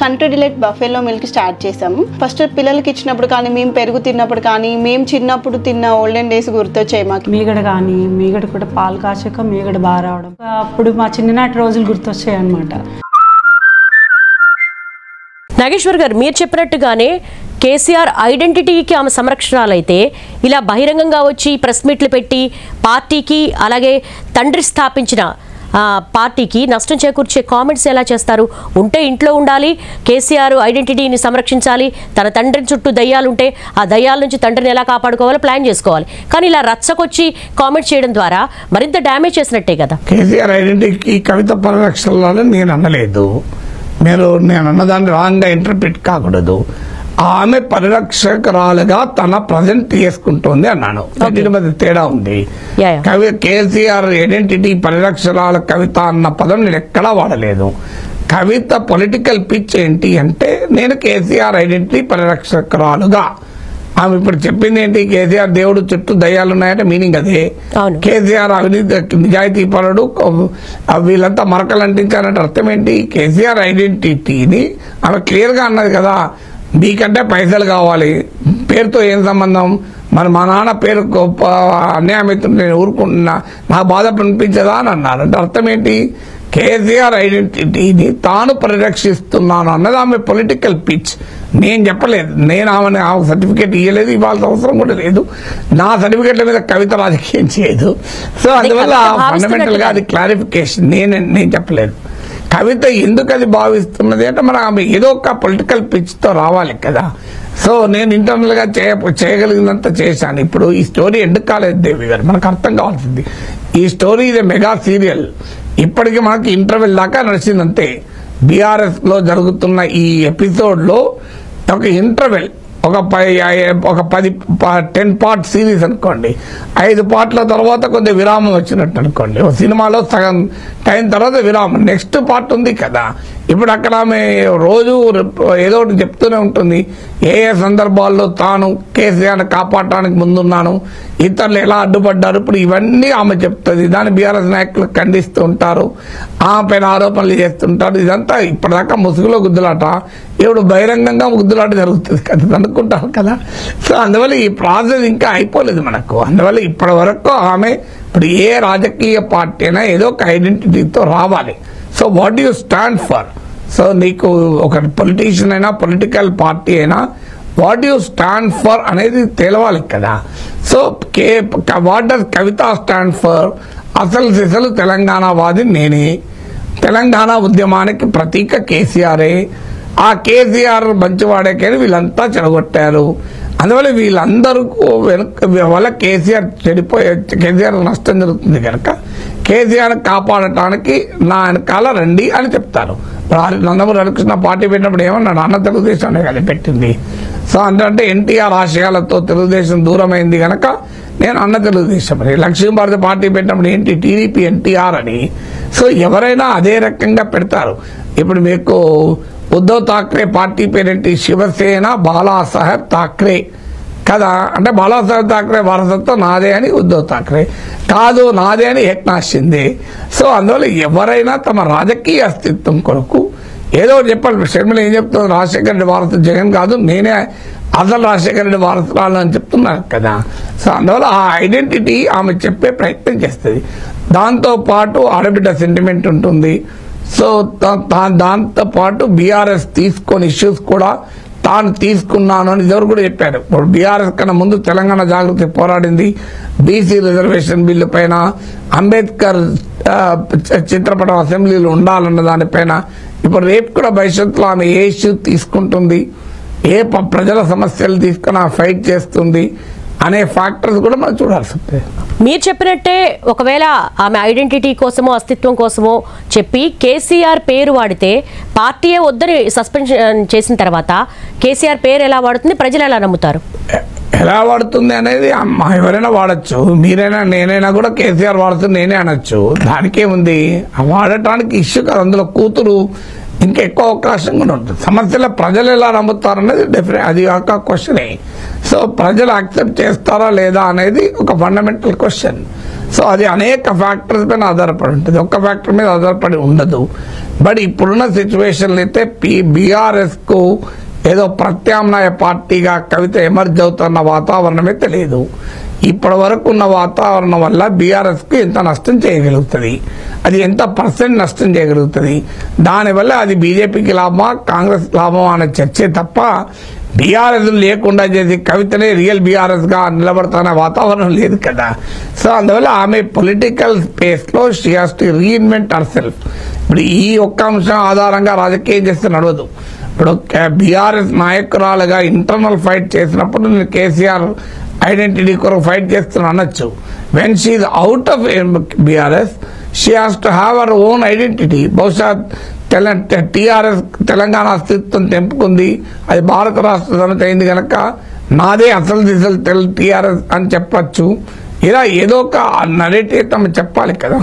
Country delight buffalo milk start చేసాము. First పిల్లలకి ఇచ్చినప్పుడు కానీ, మేము పెరుగు తిన్నప్పుడు కానీ, మేము చిన్నప్పుడు తిన్న ఓల్డెన్ డేస్ గుర్తొచ్చాయి మాకు. మీగడ కానీ, మీగడ కూడా పాలు కాచాక మీగడ బాగా రావడం, అప్పుడు మా చిన్ననాటి రోజులు గుర్తొచ్చాయి అన్నమాట. నాగేశ్వర్ గారు, మీరు చెప్పినట్టుగానే కేసీఆర్ ఐడెంటిటీకి ఆమె సంరక్షణాలైతే ఇలా బహిరంగంగా వచ్చి ప్రెస్ మీట్లు పెట్టి పార్టీకి అలాగే తండ్రి స్థాపించిన పార్టీకి నష్టం చేకూర్చే కామెంట్స్ ఎలా చేస్తారు? ఉంటే ఇంట్లో ఉండాలి, కేసీఆర్ ఐడెంటిటీని సంరక్షించాలి, తన తండ్రి చుట్టూ దయ్యాలుంటే ఆ దయ్యాల నుంచి తండ్రిని ఎలా కాపాడుకోవాలో ప్లాన్ చేసుకోవాలి. కానీ ఇలా రచ్చకొచ్చి కామెంట్ చేయడం ద్వారా మరింత డ్యామేజ్ చేసినట్టే కదా. కేసీఆర్ ఐడెంటిటీకి కవిత పరిరక్షణలో నేను అనలేదు. నేను అన్నదాన్ని రాంగ్గా ఇంటర్ప్రిట్ కాకూడదు. ఆమె పరిరక్షకురాలుగా తన ప్రజెంట్ చేసుకుంటోంది అన్నాను. వీటి మధ్య తేడా ఉంది. కేసీఆర్ ఐడెంటిటీ పరిరక్షకురాల కవిత అన్న పదం నేను ఎక్కడా వాడలేదు. కవిత పొలిటికల్ పిచ్ ఏంటి అంటే, నేను కేసీఆర్ ఐడెంటిటీ పరిరక్షకురాలుగా. ఆమె ఇప్పుడు చెప్పింది ఏంటి? కేసీఆర్ దేవుడు చుట్టూ దయ్యాలు ఉన్నాయంటే మీనింగ్ అదే. కేసీఆర్ అవినీతి నిజాయితీ పరుడు, వీళ్ళంతా మరకలు అంటించారంటే అర్థం ఏంటి? కేసీఆర్ ఐడెంటిటీని ఆమె క్లియర్ గా అన్నది కదా, మీకంటే పైసలు కావాలి, పేరుతో ఏం సంబంధం, మరి మా నాన్న పేరు అన్యాయం అవుతుంది, నేను ఊరుకుంటున్నా, నాకు బాధ అనిపించదా అని అన్నారు. అంటే అర్థం ఏంటి? కేసీఆర్ ఐడెంటిటీని తాను పరిరక్షిస్తున్నాను అన్నది ఆమె పొలిటికల్ పిచ్. నేను చెప్పలేదు. నేను ఆమె సర్టిఫికేట్ ఇవ్వలేదు, ఇవ్వాల్సిన అవసరం కూడా లేదు. నా సర్టిఫికేట్ల మీద కవిత రాజకీయం చేయదు. సో అందువల్ల ఫండమెంటల్ గా అది క్లారిఫికేషన్. నేను చెప్పలేదు. కవిత ఎందుకు అది భావిస్తున్నది అంటే, మన ఆమె ఏదో ఒక పొలిటికల్ పిచ్ తో రావాలి కదా. సో నేను ఇంటర్నల్ గా చేయగలిగినంత చేశాను. ఇప్పుడు ఈ స్టోరీ ఎందుకు కాలేదు దేవి గారు, మనకు అర్థం కావాల్సింది. ఈ స్టోరీ ఇది మెగా సీరియల్. ఇప్పటికీ మనకి ఇంటర్వెల్ దాకా నడిచిందంతే. బీఆర్ఎస్ లో జరుగుతున్న ఈ ఎపిసోడ్ లో ఒక ఇంటర్వెల్, ఒక 10 పార్ట్ సిరీస్ అనుకోండి. 5 పార్ట్ల తర్వాత కొంచెం విరామం వచ్చినట్టు అనుకోండి. ఒక సినిమాలో సగం టైం తర్వాత విరామం, నెక్స్ట్ పార్ట్ ఉంది కదా. ఇప్పుడు అక్కడ ఆమె రోజు ఏదో ఒకటి చెప్తూనే ఉంటుంది. ఏ సందర్భాల్లో తాను కేసీఆర్ కాపాడటానికి ముందున్నాను, ఇతరులు ఎలా అడ్డుపడ్డారు, ఇప్పుడు ఇవన్నీ ఆమె చెప్తుంది. దాన్ని బీఆర్ఎస్ నాయకులు ఖండిస్తూ ఉంటారు, ఆమె పైన ఆరోపణలు చేస్తుంటారు. ఇదంతా ఇప్పటిదాకా ముసుగులో గుద్దులాట, ఇప్పుడు బహిరంగంగా గుద్దులాట జరుగుతుంది కదా అనుకుంటారు కదా. సో అందువల్ల ఈ ప్రాసెస్ ఇంకా అయిపోలేదు మనకు. అందువల్ల ఇప్పటి వరకు ఆమె ఇప్పుడు ఏ రాజకీయ పార్టీ అయినా ఏదో ఒక ఐడెంటిటీతో రావాలి. So what you stand for? So నీకు ఒక పొలిటీషియన్ అయినా పొలిటికల్ పార్టీ అయినా వాట్ యూ స్టాండ్ ఫర్ అనేది తెలవాలి కదా. So what does Kavitha stand for? అసలు తెలంగాణవాది నేనే, తెలంగాణ ఉద్యమానికి ప్రతీక కేసీఆరే. ఆ కేసీఆర్ మంచివాడే కానీ వీళ్ళంతా చెడగొట్టారు. అందువల్ల వీళ్ళందరూ వల్ల కేసీఆర్ నష్టం జరుగుతుంది కనుక కేసీఆర్ కాపాడటానికి నా వెనకాల రండి అని చెప్తారు. నందమూరి హరికృష్ణ పార్టీ పెట్టినప్పుడు ఏమన్నాడు? అన్న తెలుగుదేశం అనే కదా పెట్టింది. సో అంటే ఎన్టీఆర్ ఆశయాలతో తెలుగుదేశం దూరమైంది కనుక నేను అన్న తెలుగుదేశం అని. లక్ష్మీభారతి పార్టీ పెట్టినప్పుడు ఏంటి? టీడీపీ ఎన్టీఆర్ అని. సో ఎవరైనా అదే రకంగా పెడతారు. ఇప్పుడు మీకు ఉద్ధవ్ ఠాక్రే పార్టీ పేరేంటి? శివసేన బాలాసాహెబ్ ఠాక్రే కదా. అంటే బాలాసాహెబ్ ఠాక్రే వారసత్వం నాదే అని ఉద్ధవ్ ఠాక్రే కాదు, నాదే అని ఏక్నాథ్ షిండే. సో అందువల్ల ఎవరైనా తమ రాజకీయ అస్తిత్వం కొరకు ఏదో చెప్పాలి. షర్మిల ఏం చెప్తుంది? రాజశేఖర రెడ్డి వారసు జగన్ కాదు, నేనే అసలు రాజశేఖర రెడ్డి వారసురాలు అని చెప్తున్నారు కదా. సో అందువల్ల ఆ ఐడెంటిటీ ఆమె చెప్పే ప్రయత్నం చేస్తుంది. దాంతో పాటు ఆడబిడ్డ సెంటిమెంట్ ఉంటుంది. సో దాంతో పాటు బీఆర్ఎస్ తీసుకొని ఇష్యూస్ కూడా తాను తీసుకున్నాను అని ఎవరు కూడా చెప్పారు. ఇప్పుడు బీఆర్ఎస్ కన్నా ముందు తెలంగాణ జాగృతి పోరాడింది బీసీ రిజర్వేషన్ బిల్లు పైన, అంబేద్కర్ చిత్రపటం అసెంబ్లీలో ఉండాలన్న దానిపైన. ఇప్పుడు రేపు కూడా భవిష్యత్తులో ఆమె ఏ ఇష్యూ తీసుకుంటుంది, ఏ ప్రజల సమస్యలు తీసుకుని ఫైట్ చేస్తుంది అనే ఫ్యాక్టర్స్ కూడా మనం చూడాల్సి ఉంటుంది. మీరు చెప్పినట్టే ఒకవేళ ఆమె ఐడెంటిటీ కోసమో అస్తిత్వం కోసమో చెప్పి కేసీఆర్ పేరు వాడితే పార్టీయే వద్దని సస్పెన్షన్ చేసిన తర్వాత కేసీఆర్ పేరు ఎలా వాడుతుంది, ప్రజలు ఎలా నమ్ముతారు? ఎలా వాడుతుంది అనేది ఎవరైనా వాడచ్చు, మీరైనా నేనైనా కూడా కేసీఆర్ వాడుతుంది నేనే అనొచ్చు. దానికేముంది? వాడటానికి ఇష్యూ కాదు. అందులో కూతురు ఇంకా ఎక్కువ అవకాశం కూడా ఉంటుంది. సమస్యలో ప్రజలు ఎలా నమ్ముతారనేది డెఫినెట్ అది ఒక క్వశ్చనే. సో ప్రజలు యాక్సెప్ట్ చేస్తారా లేదా అనేది ఒక ఫండమెంటల్ క్వశ్చన్. సో అది అనేక ఫ్యాక్టర్స్ పైన ఆధారపడి ఉంటుంది, ఒక్క ఫ్యాక్టర్ మీద ఆధారపడి ఉండదు. బట్ ఇప్పుడున్న సిచ్యువేషన్లు అయితే బీఆర్ఎస్ కు ఏదో ప్రత్యామ్నాయ పార్టీగా కవిత ఎమర్జ్ అవుతున్న వాతావరణం అయితే లేదు. ఇప్పటి వరకు ఉన్న వాతావరణం వల్ల బీఆర్ఎస్ కు ఎంత నష్టం చేయగలుగుతుంది, అది ఎంత పర్సెంట్ నష్టం చేయగలుగుతుంది, దానివల్ల అది బీజేపీకి లాభమా కాంగ్రెస్ లాభమా అనే చర్చే తప్ప బీఆర్ఎస్ లేకుండా చేసి కవితనే రియల్ బీఆర్ఎస్ గా నిలబడుతున్న వాతావరణం లేదు కదా. సో అందువల్ల ఆమె పొలిటికల్ స్పేస్ లో she has to reinvent her self. ఇప్పుడు ఈ ఒక్క అంశం ఆధారంగా రాజకీయం చేస్తే నడవదు. ఇప్పుడు బీఆర్ఎస్ నాయకురాలుగా ఇంటర్నల్ ఫైట్ చేసినప్పుడు నేను కేసీఆర్ ఐడెంటిటీ కొరకు ఫైట్ చేస్తున్నా అనొచ్చు. When she is out of BRS she has to have our own identity. బహుశా టీఆర్ఎస్ తెలంగాణ అస్తిత్వం తెంపుకుంది, అది భారత రాష్ట్ర సమితి అయింది కనుక నాదే అసలు దిశలు టీఆర్ఎస్ అని చెప్పచ్చు. ఇలా ఏదో ఒక నరేటివ్ తమ చెప్పాలి కదా.